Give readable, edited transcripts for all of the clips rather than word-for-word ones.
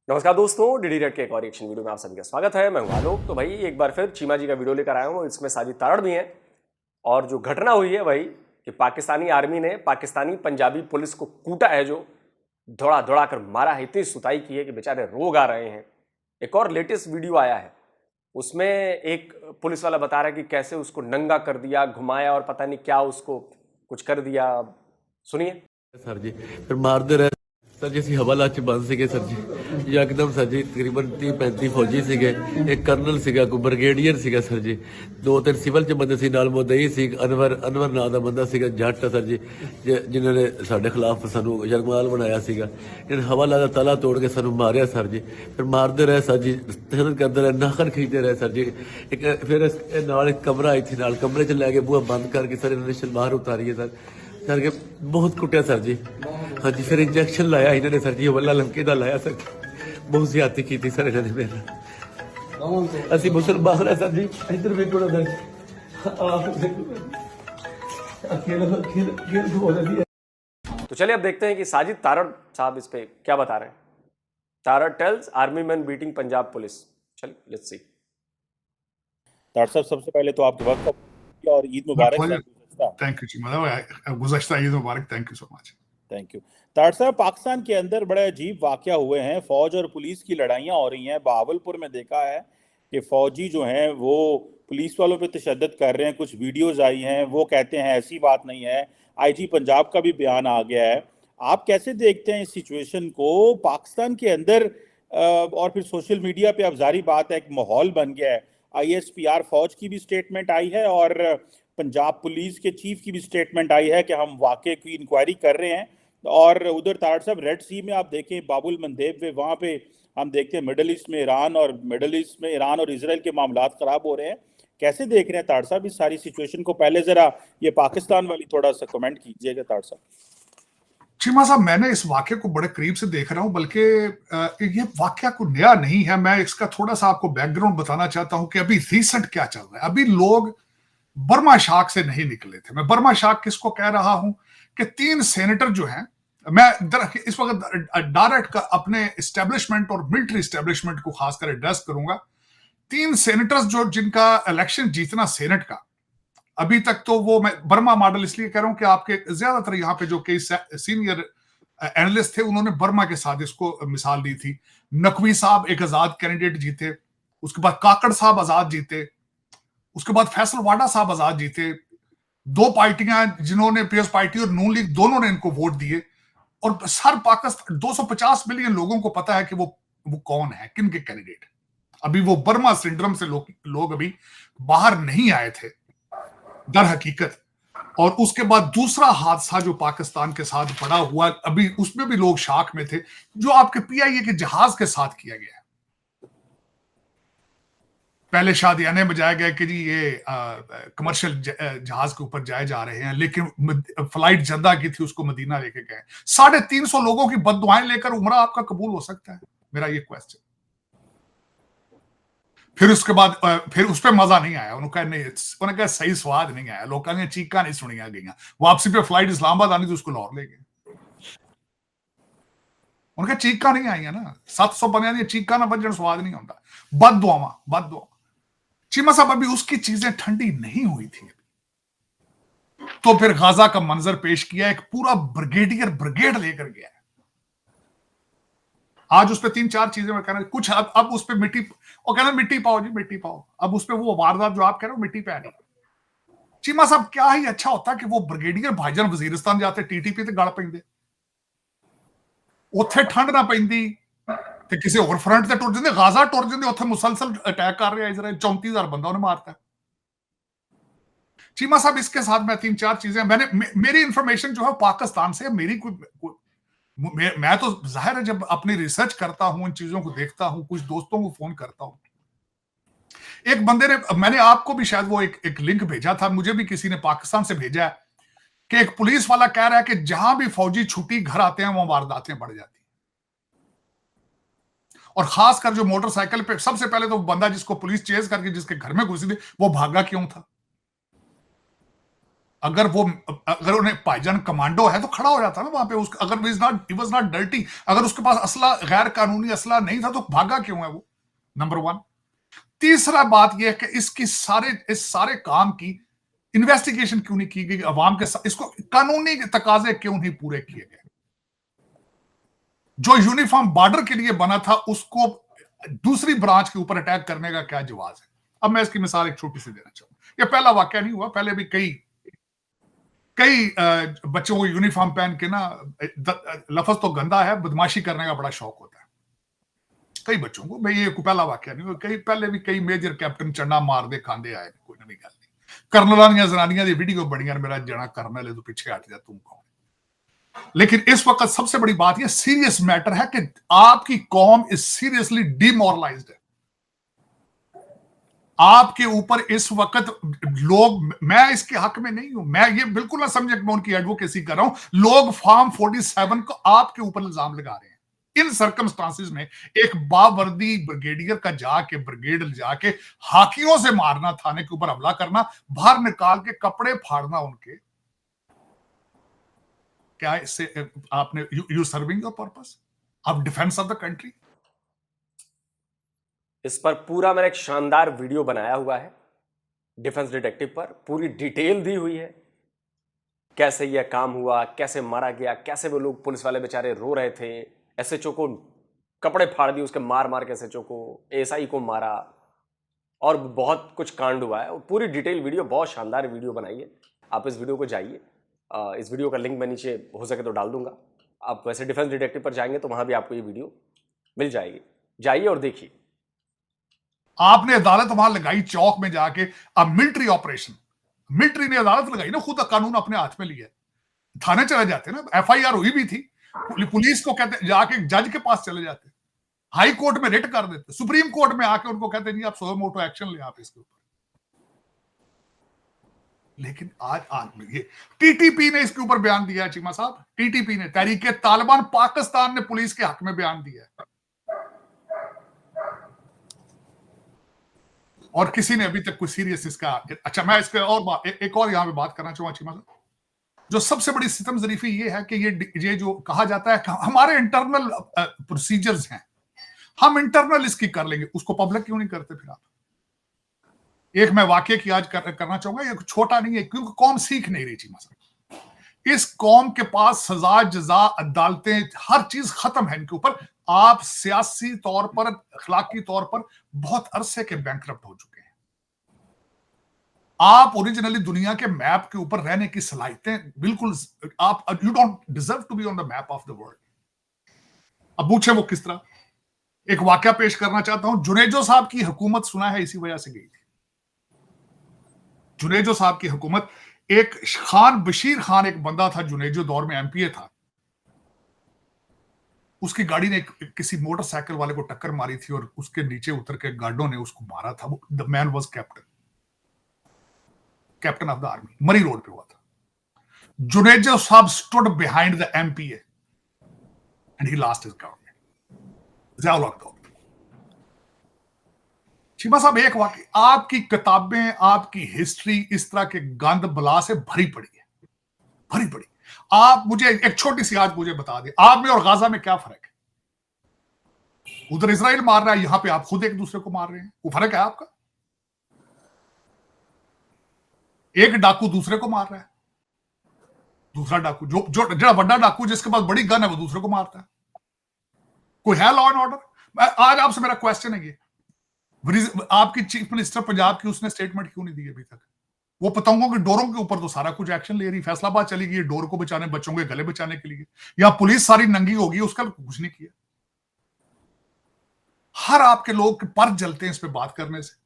नमस्कार दोस्तों, DD red के एक और एक्शन वीडियो में आप सभी का स्वागत है। मैं हूं आलोक। तो भाई एक बार फिर चीमा जी का वीडियो लेकर आया हूं। इसमें साजिद तारड़ भी हैं और जो घटना हुई है वही कि पाकिस्तानी आर्मी ने पाकिस्तानी पंजाबी पुलिस को कूटा है, जो दौड़ा दौड़ा कर मारा है, इतनी सुताई की है कि बेचारे रोग आ रहे हैं। एक और लेटेस्ट वीडियो आया है, उसमें एक पुलिस वाला बता रहा है कि कैसे उसको नंगा कर दिया, घुमाया और पता नहीं क्या उसको कुछ कर दिया। सुनिए। सर जी फिर मारते रहे सर जी। ਅਸੀਂ ਹਵਾਲਾ ਚ ਬੰਦ ਸੀਗੇ ਸਰ ਜੀ। ਯਕਦਮ ਸਰ ਜੀ ਤਕਰੀਬਨ 30-35 ਫੌਜੀ ਸੀਗੇ, ਇੱਕ ਕਰਨਲ ਸੀਗਾ, ਕੋਈ ਬ੍ਰਿਗੇਡੀਅਰ ਸੀਗਾ ਸਰ ਜੀ, ਦੋ ਤਿੰਨ ਸਿਵਲ ਚ ਬੰਦੇ ਸੀ ਨਾਲ। ਮੁਦਈ ਸੀ ਅਨਵਰ ਨਾਂ ਦਾ ਬੰਦਾ ਸੀਗਾ, ਜੱਟ ਸਰ ਜੀ, ਜਿਨ੍ਹਾਂ ਨੇ ਸਾਡੇ ਖਿਲਾਫ ਸਾਨੂੰ ਜਰਮਾਲ ਬਣਾਇਆ ਸੀਗਾ। ਇਹਨਾਂ ਹਵਾਲਾ ਦਾ ਤਾਲਾ ਤੋੜ ਕੇ ਸਾਨੂੰ ਮਾਰਿਆ ਸਰ ਜੀ। ਫਿਰ ਮਾਰਦੇ ਰਹੇ ਸਰ ਜੀ, ਤਸ਼ੱਦਦ ਕਰਦੇ ਰਹੇ, ਨਾਖਨ ਖਿੱਚਦੇ ਰਹੇ ਸਰ ਜੀ। ਇੱਕ ਫਿਰ ਨਾਲ ਇੱਕ ਕਮਰਾ ਇੱਥੇ ਨਾਲ ਕਮਰੇ ਚ ਲੈ ਕੇ ਬੂਹਾ ਬੰਦ ਕਰਕੇ ਸਰ ਇਹਨਾਂ ਨੇ ਸ਼ਲਵਾਰ ਉਤਾਰੀ ਹੈ ਸਰ के बहुत कुटिया सर जी। हाँ जी, फिर इंजेक्शन लाया इन्होंने सर जी, वल्ला लंके का लाया सर। बहुत ज्यादती की थी सर इन्होंने मेरा। असि मुसलमान है सर जी। इधर भी थोड़ा दर्द तो चलिए अब देखते हैं कि साजिद तारड़ साहब इस पे क्या बता रहे हैं। Tarar tells army man beating Punjab police. चलिए लेट्स सी। तारड़ साहब, सबसे पहले तो आपके वक्त और ईद मुबारक। थैंक यू जी, मतलब गुज़श्ता ईद मुबारक। Thank you so much. Thank you. Tarar साहब, पाकिस्तान के अंदर बड़े अजीब वाकया हुए हैं। फौज और पुलिस की लड़ाइयाँ हो रही हैं। बहावलपुर में देखा है कि फौजी जो हैं वो पुलिस वालों पे तशद्दुद कर रहे हैं। कुछ वीडियोज आई हैं, वो कहते हैं ऐसी बात नहीं है। आईजी पंजाब का भी बयान आ गया है। आप कैसे देखते हैं इस सिचुएशन को पाकिस्तान के अंदर? और फिर सोशल मीडिया पे अब जारी बात है, एक माहौल बन गया है। ISPR फौज की भी स्टेटमेंट आई है और पंजाब पुलिस के चीफ की भी स्टेटमेंट आई है कि हम वाकये की इंक्वायरी कर रहे हैं। और उधर तारड़ साहब, रेड सी में आप देखें, बाबुल मंदेब में, वहाँ पे हम देखते हैं मिडल ईस्ट में ईरान और इसराइल के मामला खराब हो रहे हैं। कैसे देख रहे हैं तारड़ साहब इस सारी सिचुएशन को? पहले जरा ये पाकिस्तान वाली थोड़ा सा कमेंट कीजिएगा तारड़ साहब। चीमा साहब, मैंने इस वाक्य को बड़े करीब से देख रहा हूं, बल्कि ये वाक्य को नया नहीं है। मैं इसका थोड़ा सा आपको बैकग्राउंड बताना चाहता हूं कि अभी रिसेंट क्या चल रहा है। अभी लोग बर्मा शाख से नहीं निकले थे। मैं बर्मा शाख किसको कह रहा हूं कि 3 सेनेटर जो हैं, मैं इस वक्त डायरेक्ट अपने एस्टेब्लिशमेंट और मिलिट्री एस्टेब्लिशमेंट को खासकर एड्रेस करूंगा। 3 सेनेटर्स जो जिनका इलेक्शन जीतना सेनेट का, अभी तक तो वो, मैं बर्मा मॉडल इसलिए कह रहा हूं कि आपके ज्यादातर यहां पे जो कई सीनियर एनालिस्ट थे उन्होंने बर्मा के साथ इसको मिसाल दी थी। नकवी साहब एक आजाद कैंडिडेट जीते, उसके बाद काकड़ साहब आजाद जीते, उसके बाद फैसल वाडा साहब आजाद जीते। 2 पार्टियां जिन्होंने, पीएस पार्टी और नून लीग, दोनों ने इनको वोट दिए। और हर पाकिस्तान 250 मिलियन लोगों को पता है कि वो कौन है, किन के कैंडिडेट। अभी वो बर्मा सिंड्रोम से लोग अभी बाहर नहीं आए थे दर हकीकत। और उसके बाद दूसरा हादसा जो पाकिस्तान के साथ पड़ा हुआ, अभी उसमें भी लोग शाक में थे, जो आपके PIA के जहाज के साथ किया गया है। पहले शादियाने बजाया गया कि जी ये कमर्शियल जहाज के ऊपर जाए जा रहे हैं, लेकिन फ्लाइट जद्दा की थी, उसको मदीना लेके गए। 350 लोगों की बददुआएं लेकर उमरा आपका कबूल हो सकता है? मेरा ये क्वेश्चन। फिर उसके बाद फिर उस पर मजा नहीं आया। उन्होंने कहा सही स्वाद नहीं आया, लोगों ने चीखा नहीं सुनिया गई। वापसी पे फ्लाइट इस्लामाबाद आनी थी, उसको लाहौर ले गए। उनका चीखा नहीं आई है ना, 700 बनिया चीखा ना बजन स्वाद नहीं होता। बददुआ चीमा साहब, अभी उसकी चीजें ठंडी नहीं हुई थी। तो फिर गाजा का मंजर पेश किया, एक पूरा ब्रिगेड लेकर गया है। आज उस पर 3-4 चीजें मैं कह रहा कुछ अब उस पर मिट्टी, और कहना मिट्टी पाओ जी, मिट्टी पाओ। अब उस पर वो वारदात जो आप कह रहे हो मिट्टी पे आ रही। चीमा साहब, क्या ही अच्छा होता कि वो ब्रिगेडियर भाईजान वजीरिस्तान जाते, TTP ते गल पैंदे, उत्थे ठंड ना पैंदी ते किसी और फ्रंट ते टुर जांदे, गाजा टुर जांदे, उत्थे मुसलसल अटैक कर रहा इजराइल, 34,000 बंदा उन्हें मारता। चीमा साहब, इसके साथ मैं 3-4 चीजें, मेरी इंफॉर्मेशन जो है पाकिस्तान से, मेरी मैं तो जाहिर है जब अपनी रिसर्च करता हूं, इन चीजों को देखता हूं, कुछ दोस्तों को फोन करता हूं। एक बंदे ने, मैंने आपको भी शायद वो एक लिंक भेजा था, मुझे भी किसी ने पाकिस्तान से भेजा है, कि एक पुलिस वाला कह रहा है कि जहां भी फौजी छुट्टी घर आते हैं वहां वारदातें बढ़ जाती हैं। और खासकर जो मोटरसाइकिल पे, सबसे पहले तो बंदा जिसको पुलिस चेज करके जिसके घर में घुसी थी, वो भागा क्यों था? अगर उन्हें भाईजान कमांडो है तो खड़ा हो जाता ना वहां पे। उसका अगर ही वाज नॉट डर्टी, अगर उसके पास असला गैर कानूनी असला नहीं था तो भागा क्यों है वो? नंबर 1। तीसरा बात यह है कि इस सारे काम की इन्वेस्टिगेशन क्यों नहीं की गई अवाम के साथ? इसको कानूनी तकाजे क्यों नहीं पूरे किए गए? जो यूनिफॉर्म बॉर्डर के लिए बना था उसको दूसरी ब्रांच के ऊपर अटैक करने का क्या जवाब है? अब मैं इसकी मिसाल एक छोटी सी देना चाहूंगा। यह पहला वाकया नहीं हुआ, पहले भी कई बच्चों को यूनिफॉर्म पहन के ना, लफ्ज तो गंदा है, बदमाशी करने का बड़ा शौक होता है कई बच्चों को। भाई ये पहला वाकया नहीं हुआ, कई पहले भी कई मेजर कैप्टन चन्ना मार दे खांदे आए, कोई नवी गल नहीं। कर्नलां जनानियां दी वीडियो बड़ियां, मेरा जना कर्नल है तो पीछे हट जा, तुम कौन? लेकिन इस वक्त सबसे बड़ी बात यह सीरियस मैटर है कि आपकी कौम इज सीरियसली डिमोरलाइज्ड है। आपके ऊपर इस वक्त लोग, मैं इसके हक में नहीं हूं, मैं ये बिल्कुल ना समझे कि मैं उनकी एडवोकेसी कर रहा हूं। लोग फॉर्म 47 को आपके ऊपर इल्जाम लगा रहे हैं। इन सर्कमस्टांसिस में एक बावर्दी ब्रिगेडियर का जाके ब्रिगेड जाके हाकियों से मारना, थाने के ऊपर हमला करना, बाहर निकाल के कपड़े फाड़ना उनके, क्या इससे आपने you serving your purpose of defence of the country? इस पर पूरा मैंने एक शानदार वीडियो बनाया हुआ है डिफेंस डिटेक्टिव पर, पूरी डिटेल दी हुई है, कैसे यह काम हुआ, कैसे मारा गया, कैसे वो लोग पुलिस वाले बेचारे रो रहे थे, एसएचओ को कपड़े फाड़ दिए उसके मार मार के, एसएचओ को, एएसआई को मारा, और बहुत कुछ कांड हुआ है। और पूरी डिटेल वीडियो, बहुत शानदार वीडियो बनाई है। आप इस वीडियो को जाइए, इस वीडियो का लिंक मैं नीचे हो सके तो डाल दूंगा। आप वैसे डिफेंस डिटेक्टिव पर जाएंगे तो वहां भी आपको ये वीडियो मिल जाएगी, जाइए और देखिए। आपने अदालत वहां लगाई चौक में जाके, अब मिलिट्री ऑपरेशन, मिलिट्री ने अदालत लगाई ना, खुद कानून अपने हाथ में लिया। थाने चले जाते ना, एफआईआर हुई भी थी, पुलिस को कहते जाके जज के पास चले जाते, हाई कोर्ट में रिट कर देते, सुप्रीम कोर्ट में आके उनको कहते नहीं आप सो मोटो एक्शन ले आप इसके ऊपर। लेकिन आज ये टीटीपी ने इसके ऊपर बयान दिया है चीमा साहब, टीटीपी ने, तहरीक तालिबान पाकिस्तान ने पुलिस के हक में बयान दिया है, और किसी ने अभी तक कुछ सीरियस इसका। अच्छा, मैं इसके और एक और यहां पे बात करना चाहूंगा चीमा साहब। जो सबसे बड़ी सितम जरीफी ये है कि ये जो कहा जाता है कि हमारे इंटरनल प्रोसीजर्स हैं, हम इंटरनल इसकी कर लेंगे, उसको पब्लिक क्यों नहीं करते फिर आप? एक मैं वाकये की आज करना चाहूंगा, ये छोटा नहीं है, क्योंकि कौम सीख नहीं रही चीमा साहब। इस कौम के पास सजा, जजा, अदालतें, हर चीज खत्म है इनके ऊपर। आप सियासी तौर पर, अखलाकी तौर पर बहुत अरसे के बैंकरप्ट हो चुके हैं। आप ओरिजिनली दुनिया के मैप के ऊपर रहने की सलाहियतें बिल्कुल, आप, you don't deserve to be on the map of the world. अब पूछे वो किस तरह? एक वाकया पेश करना चाहता हूं। जुनेजो साहब की हुकूमत सुना है इसी वजह से गई थी। जुनेजो साहब की हुकूमत, एक खान बशीर खान एक बंदा था, जुनेजो दौर में एमपीए था, उसकी गाड़ी ने किसी मोटरसाइकिल वाले को टक्कर मारी थी और उसके नीचे उतर के गार्डों ने उसको मारा था। The man was captain of the army, मरी रोड पे हुआ था। जुनेजो साहब stood behind the MPa and he lost his government. Cheema साहब, एक वाकई, आपकी किताबें, आपकी हिस्ट्री इस तरह के गंद बला से भरी पड़ी है, भरी पड़ी। आप मुझे एक छोटी सी आज मुझे बता दें, आप में और गाजा में क्या फर्क है? उधर इजराइल मार रहा है, यहां पे आप खुद एक दूसरे को मार रहे हैं, वो फर्क है आपका? एक डाकू दूसरे को मार रहा है, दूसरा डाकू जो बड़ा डाकू जिसके पास बड़ी गन है वो दूसरे को मारता है। कोई है लॉ एंड ऑर्डर? आज आपसे मेरा क्वेश्चन है, ये आपकी चीफ मिनिस्टर पंजाब की, उसने स्टेटमेंट क्यों नहीं दी अभी तक? वो बताऊंगा कि डोरों के ऊपर तो सारा कुछ एक्शन ले रही, फैसलाबाद चली गई डोर को बचाने, बच्चों के गले बचाने के लिए, या पुलिस सारी नंगी होगी, उसका कुछ नहीं किया। हर आपके लोग के पर जलते हैं इस पे बात करने से।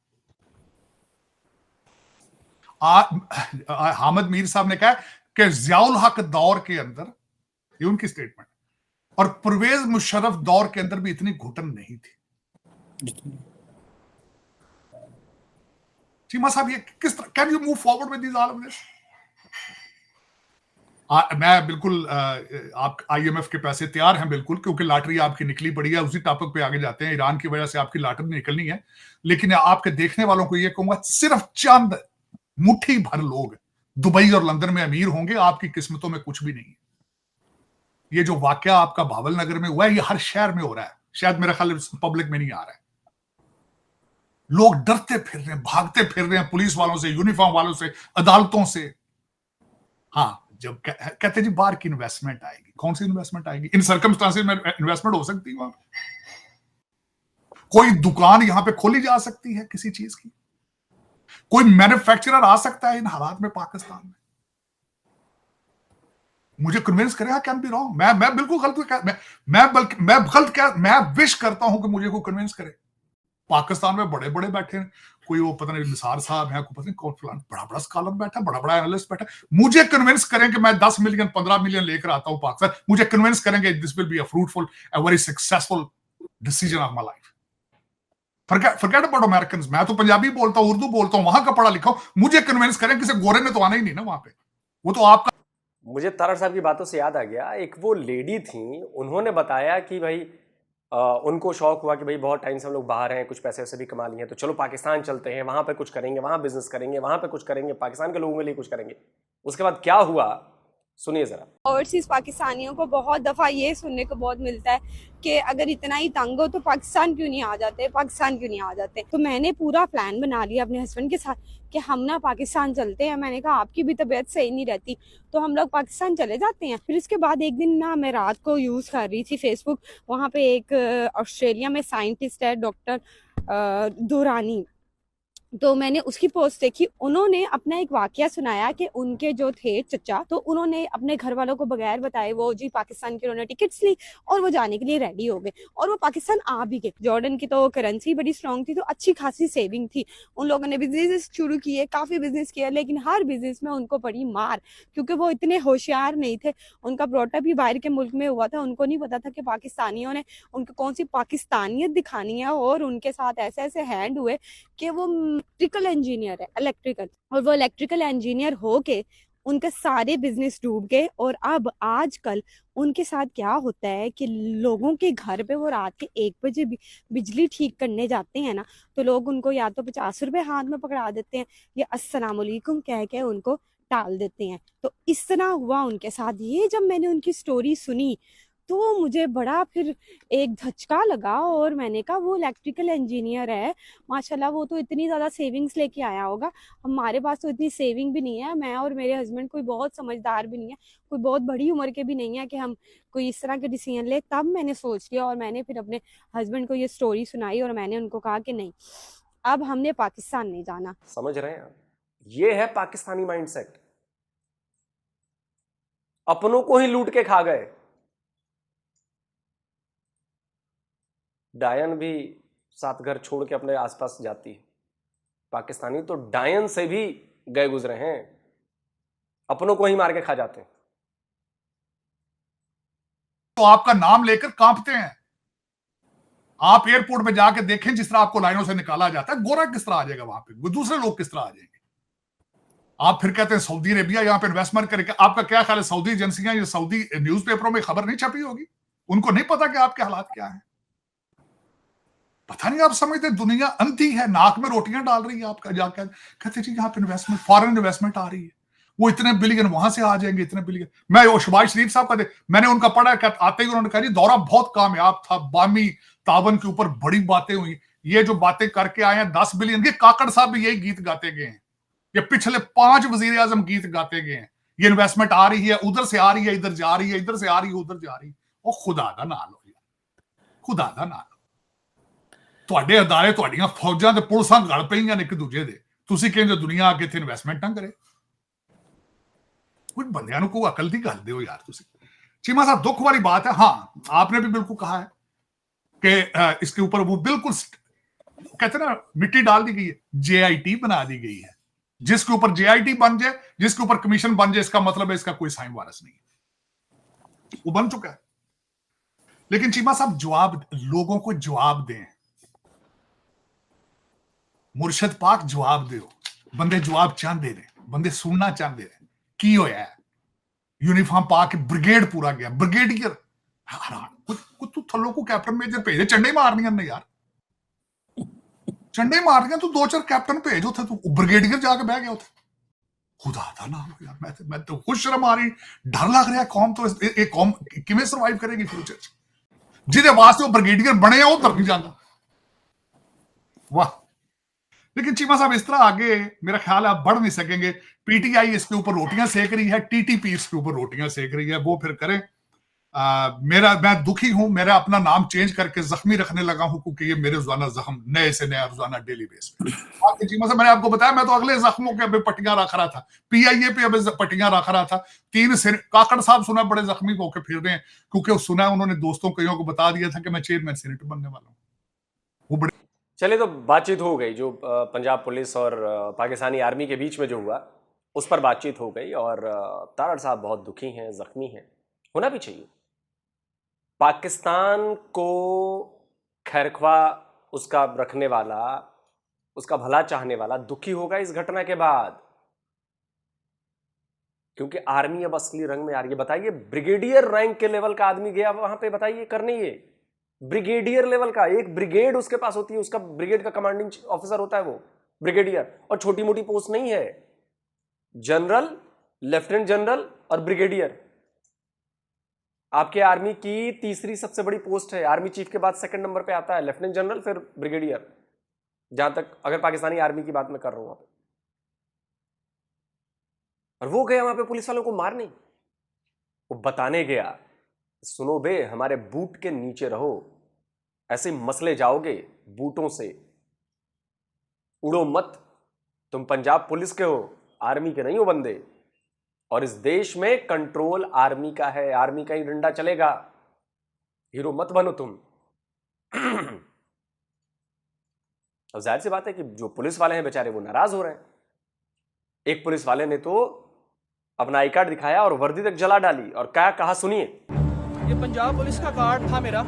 हामिद मीर साहब ने कहा कि जियाउल हक दौर के अंदर, ये उनकी स्टेटमेंट, और परवेज मुशर्रफ दौर के अंदर भी इतनी घुटन नहीं थी। चीमा साहब, ये किस तरह, can you move forward with all of this? मैं बिल्कुल, आप आईएमएफ के पैसे तैयार हैं बिल्कुल, क्योंकि लॉटरी आपकी निकली पड़ी है। उसी टॉपिक पे आगे जाते हैं। ईरान की वजह से आपकी लॉटरी निकलनी है, लेकिन आपके देखने वालों को ये कहूंगा, सिर्फ चंद मुट्ठी भर लोग दुबई और लंदन में अमीर होंगे, आपकी किस्मतों में कुछ भी नहीं है। ये जो वाकया आपका भावल नगर में हुआ है, ये हर शहर में हो रहा है, शायद मेरा ख्याल पब्लिक में नहीं आ रहा है। लोग डरते फिर रहे हैं, भागते फिर रहे हैं, पुलिस वालों से, यूनिफॉर्म वालों से, अदालतों से। हाँ, जब कहते जी बाहर की इन्वेस्टमेंट आएगी, कौन सी इन्वेस्टमेंट आएगी? इन सर्कमस्टांसेस में इन्वेस्टमेंट हो सकती है वहां पे? कोई दुकान यहां पे खोली जा सकती है किसी चीज की? कोई मैन्युफैक्चरर आ सकता है इन हालात में पाकिस्तान में? मुझे कन्विंस करे, आई कैन बी रॉन्ग, मैं बिल्कुल गलत, मैं गलत क्या, मैं विश करता हूं कि मुझे कोई कन्विंस करे। पाकिस्तान में बड़े बड़े बैठे हैं, कोई वो पता नहीं निसार साहब है, कोई पता नहीं कौन फलान, बड़ा बड़ा स्कॉलर बैठा, बड़ा बड़ा एनालिस्ट बैठा, मुझे कन्विंस करें कि मैं 10 मिलियन 15 मिलियन लेकर आता हूं पाकिस्तान, मुझे कन्विंस करेंगे this will be a fruitful, a very successful decision of my life. Forget about Americans, मैं तो पंजाबी बोलता हूं, उर्दू बोलता हूं, वहां का पढ़ा लिखा हूं, मुझे कन्विंस करें, किसी गोरे ने तो आना ही नहीं ना वहां पे, वो तो आपका। मुझे तारड़ साहब की बातों से याद आ गया, एक वो लेडी थी, उन्होंने बताया कि भाई उनको शौक हुआ कि भाई बहुत टाइम से हम लोग बाहर हैं, कुछ पैसे वैसे भी कमा लिए हैं, तो चलो पाकिस्तान चलते हैं, वहां पे कुछ करेंगे, वहां बिजनेस करेंगे, वहां पे कुछ करेंगे, पाकिस्तान के लोगों के लिए कुछ करेंगे। उसके बाद क्या हुआ, सुनिए जरा। ओवरसीज पाकिस्तानियों को बहुत दफ़ा ये सुनने को बहुत मिलता है कि अगर इतना ही तंग हो तो पाकिस्तान क्यों नहीं आ जाते, पाकिस्तान क्यों नहीं आ जाते। तो मैंने पूरा प्लान बना लिया अपने हस्बैंड के साथ कि हम ना पाकिस्तान चलते हैं। मैंने कहा आपकी भी तबीयत सही नहीं रहती तो हम लोग पाकिस्तान चले जाते हैं। फिर इसके बाद एक दिन ना मैं रात को यूज़ कर रही थी फेसबुक, वहाँ पे एक ऑस्ट्रेलिया में साइंटिस्ट है डॉक्टर दुरानी, तो मैंने उसकी पोस्ट देखी। उन्होंने अपना एक वाकया सुनाया कि उनके जो थे चचा, तो उन्होंने अपने घर वालों को बगैर बताए वो जी पाकिस्तान की उन्होंने टिकट्स ली और वो जाने के लिए रेडी हो गए और वो पाकिस्तान आ भी गए। जॉर्डन की तो करेंसी बड़ी स्ट्रॉन्ग थी, तो अच्छी खासी सेविंग थी। उन लोगों ने बिजनेस शुरू किए, काफ़ी बिजनेस किया, लेकिन हर बिजनेस में उनको पड़ी मार, क्योंकि वो इतने होशियार नहीं थे। उनका ब्रॉटअप ही बाहर के मुल्क में हुआ था, उनको नहीं पता था कि पाकिस्तानियों ने उनको कौन सी पाकिस्तानियत दिखानी है, और उनके साथ ऐसे ऐसे हैंड हुए कि वो इलेक्ट्रिकल इंजीनियर है, इलेक्ट्रिकल, और वो इलेक्ट्रिकल इंजीनियर हो के उनके सारे बिजनेस डूब गए। और अब आजकल उनके साथ क्या होता है कि लोगों के घर पे वो रात के 1 बजे बिजली ठीक करने जाते हैं ना, तो लोग उनको या तो 50 रुपए हाथ में पकड़ा देते हैं या अस्सलाम वालेकुम कह के उनको टाल देते हैं। तो इस तरह हुआ उनके साथ। ये जब मैंने उनकी स्टोरी सुनी तो मुझे बड़ा फिर एक धचका लगा, और मैंने कहा वो इलेक्ट्रिकल इंजीनियर है, माशाल्लाह वो तो इतनी ज़्यादा सेविंग्स लेके आया होगा, हमारे पास तो इतनी सेविंग भी नहीं है। मैं और मेरे हस्बैंड कोई बहुत समझदार भी नहीं है, कोई बहुत बड़ी उम्र के भी नहीं है कि हम कोई इस तरह के डिसीजन ले। तब मैंने सोच लिया और मैंने फिर अपने हस्बैंड को ये स्टोरी सुनाई और मैंने उनको कहा कि नहीं, अब हमने पाकिस्तान नहीं जाना। समझ रहे हैं आप? ये है पाकिस्तानी माइंडसेट, अपनों को ही लूट के खा गए। डायन भी 7 घर छोड़ के अपने आसपास जाती है, पाकिस्तानी तो डायन से भी गए गुजरे हैं, अपनों को ही मार के खा जाते हैं। तो आपका नाम लेकर कांपते हैं। आप एयरपोर्ट में जाके देखें, जिस तरह आपको लाइनों से निकाला जाता है, गोरा किस तरह आ जाएगा वहां पे, दूसरे लोग किस तरह आ जाएंगे। आप फिर कहते हैं सऊदी अरेबिया यहां पे इन्वेस्टमेंट करके, आपका क्या ख्याल है सऊदी एजेंसियां या सऊदी न्यूज़पेपरों में खबर नहीं छपी होगी? उनको नहीं पता कि आपके हालात क्या है? पता नहीं, आप समझते दुनिया अंधी है, नाक में रोटियां डाल रही है आपका, जाकर कहते जी यहाँ पे इन्वेस्टमेंट, फॉरेन इन्वेस्टमेंट आ रही है, वो इतने बिलियन वहां से आ जाएंगे, इतने बिलियन। मैं वो शहबाज शरीफ साहब का मैंने उनका पढ़ा, आते ही उन्होंने कहा जी दौरा बहुत कामयाब था, बामी तावन के ऊपर बड़ी बातें हुई, ये जो बातें करके आए हैं 10 बिलियन की। काकड़ साहब भी यही गीत गाते गए हैं, ये पिछले 5 वजीर आजम गीत गाते गए हैं, ये इन्वेस्टमेंट आ रही है, उधर से आ रही है, इधर जा रही है, इधर से आ रही है, उधर जा रही है। वो खुदा दा नाल हो यार, खुदा दा नाल। ਤੁਹਾਡੇ ਅਦਾਰੇ, ਤੁਹਾਡੀਆਂ ਫੌਜਾਂ ਤੇ ਪੁਲਿਸਾਂ ਗਲ ਪਈਆਂ ਨੇ ਇੱਕ ਦੂਜੇ ਦੇ, ਤੁਸੀਂ ਕਹਿੰਦੇ ਦੁਨੀਆ ਅੱਗੇ ਇੱਥੇ ਇਨਵੈਸਟਮੈਂਟ ਨਾ ਕਰੇ। कुछ बंदियां को अकल की गल दो यार तुसी। चीमा साहब, दुख वाली बात है, हाँ आपने भी बिल्कुल कहा है कि इसके ऊपर वो बिल्कुल कहते ना मिट्टी डाल दी गई है, जेआईटी बना दी गई है। जिसके ऊपर जेआईटी बन जाए, जिसके ऊपर कमीशन बन जाए, इसका मतलब है इसका कोई साइन वारस नहीं है, वो बन चुका है। लेकिन चीमा साहब जवाब, लोगों को जवाब दें, मुर्शद पाक जवाब दो। बंदे जवाब चाहते ने, बंदे सुनना चाहते ने की होया है। यूनिफॉर्म पा के ब्रिगेड पूरा गया, ब्रिगेडियर तू थल्लों को कैप्टन मेजर भेजे, चंडे मारनियां ने यार, चंडे मारनियां, तू 2-4 कैप्टन भेज उथे, तू ब्रिगेडियर जाके बह गया उथे। खुदा था ना यार, मैं तो खुद शर्म आ रही, डर लग रहा है। कौम तो एक कौम किमें सर्वाइव करेगी फ्यूचर च, जिहदे वास्ते वो ब्रिगेडियर बने वो उधर नहीं जाता। वाह। लेकिन चीमा साहब इस तरह आगे मेरा ख्याल है आप बढ़ नहीं सकेंगे। पीटीआई इसके ऊपर रोटियां सेक रही है, टीटीपी इसके ऊपर रोटियां सेक रही है, वो फिर करें। मैं दुखी हूं, मेरा अपना नाम चेंज करके जख्मी रखने लगा हूं, क्योंकि ये मेरे रोजाना जख्म नए से नया रोजाना डेली बेस पे। बाकी चीमा साहब मैंने आपको बताया, मैं तो अगले जख्मों के अभी पट्टियां रख रहा था, पीआईए पे अभी पट्टियां रख रहा था। काकड़ साहब सुना बड़े जख्मी होकर फिर रहे हैं, क्योंकि सुना उन्होंने दोस्तों कईयों को बता दिया था कि मैं चेयरमैन सीनेट बनने वाला हूं। वो बड़े चलिए, तो बातचीत हो गई जो पंजाब पुलिस और पाकिस्तानी आर्मी के बीच में जो हुआ उस पर बातचीत हो गई, और तारड़ साहब बहुत दुखी हैं, जख्मी हैं, होना भी चाहिए। पाकिस्तान को खैरख्वा उसका रखने वाला, उसका भला चाहने वाला दुखी होगा इस घटना के बाद, क्योंकि आर्मी अब असली रंग में आ रही है। बताइए, ब्रिगेडियर रैंक के लेवल का आदमी गया वहां पे, बताइए करने, ये ब्रिगेडियर लेवल का, एक ब्रिगेड उसके पास होती है, उसका ब्रिगेड का कमांडिंग ऑफिसर होता है वो ब्रिगेडियर, और छोटी मोटी पोस्ट नहीं है। जनरल, लेफ्टिनेंट जनरल और ब्रिगेडियर आपके आर्मी की तीसरी सबसे बड़ी पोस्ट है। आर्मी चीफ के बाद सेकंड नंबर पे आता है लेफ्टिनेंट जनरल, फिर ब्रिगेडियर, जहां तक अगर पाकिस्तानी आर्मी की बात मैं कर रहा हूं। और वो गया वहां पे पुलिस वालों को मारने, वो बताने गया, सुनो बे, हमारे बूट के नीचे रहो, ऐसे मसले जाओगे बूटों से, उड़ो मत। तुम पंजाब पुलिस के हो, आर्मी के नहीं हो बंदे, और इस देश में कंट्रोल आर्मी का है, आर्मी का ही डंडा चलेगा, हीरो मत बनो तुम। अब जाहिर सी बात है कि जो पुलिस वाले हैं बेचारे वो नाराज हो रहे हैं। एक पुलिस वाले ने तो अपना आई कार्ड दिखाया और वर्दी तक जला डाली, और क्या कहा सुनिए। ये पंजाब पुलिस का कार्ड था मेरा,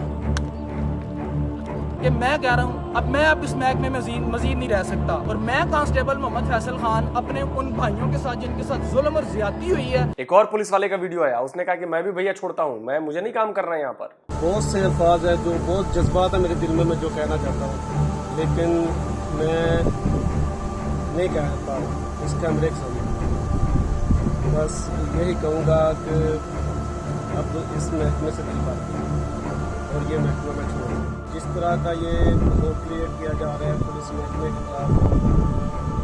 कि मैं कह रहा हूँ अब इस महकमे में मजीद नहीं रह सकता, और मैं कांस्टेबल मोहम्मद फैसल खान अपने उन भाइयों के साथ जिनके साथ जुल्म और ज्यादती हुई है। एक और पुलिस वाले का वीडियो आया, उसने कहा कि मैं भी भैया छोड़ता हूँ, मुझे नहीं काम करना है यहाँ पर। बहुत से अल्फाज है जो बहुत जज्बात है मेरे दिल में, मैं जो कहना चाहता हूँ, लेकिन मैं नहीं कह पाता इस कैमरे के सामने। बस यही कहूँगा कि अब इस महकमे से दिल पाती और ये महकमा मैं छोड़ दूँ। जिस तरह का ये माहौल क्रिएट किया जा रहा है पुलिस महकमे के खिलाफ,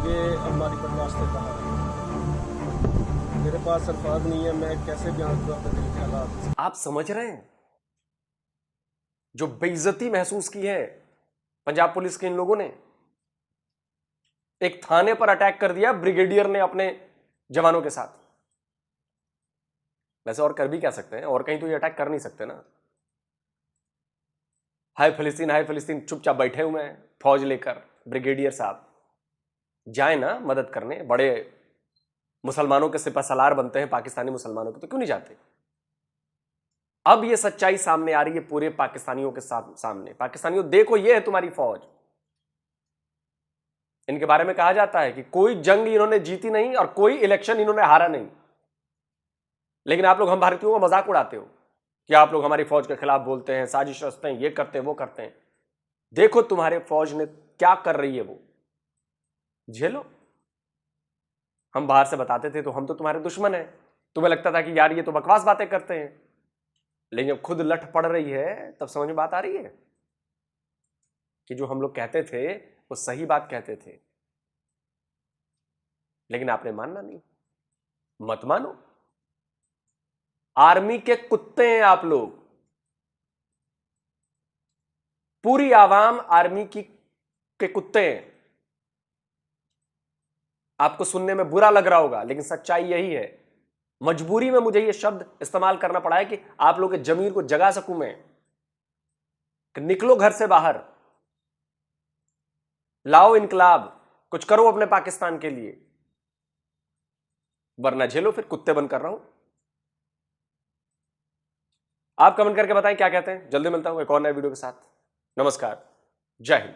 ये हमारी बर्दाश्त से बाहर है। मेरे पास अल्फाज नहीं है, मैं कैसे बयान करूँ अपने दिल के हालात। आप समझ रहे हैं जो बेइज्जती महसूस की है पंजाब पुलिस के इन लोगों ने? एक थाने पर अटैक कर दिया ब्रिगेडियर ने अपने जवानों के साथ। वैसे और कर भी क्या सकते हैं, और कहीं तो ये अटैक कर नहीं सकते ना। हाय फिलिस्तीन चुपचाप बैठे हुए हैं फौज लेकर। ब्रिगेडियर साहब जाए ना मदद करने, बड़े मुसलमानों के सिपहसालार बनते हैं पाकिस्तानी मुसलमानों के, तो क्यों नहीं जाते? अब ये सच्चाई सामने आ रही है पूरे पाकिस्तानियों के सामने। पाकिस्तानियों देखो, ये है तुम्हारी फौज। इनके बारे में कहा जाता है कि कोई जंग इन्होंने जीती नहीं और कोई इलेक्शन इन्होंने हारा नहीं, लेकिन आप लोग हम भारतीयों का मजाक उड़ाते हो कि आप लोग हमारी फौज के खिलाफ बोलते हैं, साजिश रचते हैं, ये करते हैं वो करते हैं। देखो तुम्हारे फौज ने क्या कर रही है, वो झेलो। हम बाहर से बताते थे तो हम तो तुम्हारे दुश्मन हैं, तुम्हें लगता था कि यार ये तो बकवास बातें करते हैं, लेकिन जब खुद लठ पड़ रही है तब समझ में बात आ रही है कि जो हम लोग कहते थे वो सही बात कहते थे। लेकिन आपने मानना नहीं, मत मानो। आर्मी के कुत्ते हैं आप लोग। पूरी आवाम आर्मी के कुत्ते हैं। आपको सुनने में बुरा लग रहा होगा, लेकिन सच्चाई यही है। मजबूरी में मुझे यह शब्द इस्तेमाल करना पड़ा है कि आप लोगों के जमीर को जगा सकूं मैं कि निकलो घर से बाहर, लाओ इनकलाब, कुछ करो अपने पाकिस्तान के लिए, वरना झेलो फिर कुत्ते बनकर रहो। आप कमेंट करके बताएं क्या कहते हैं। जल्दी मिलता हूं एक और नए वीडियो के साथ। नमस्कार, जय हिंद।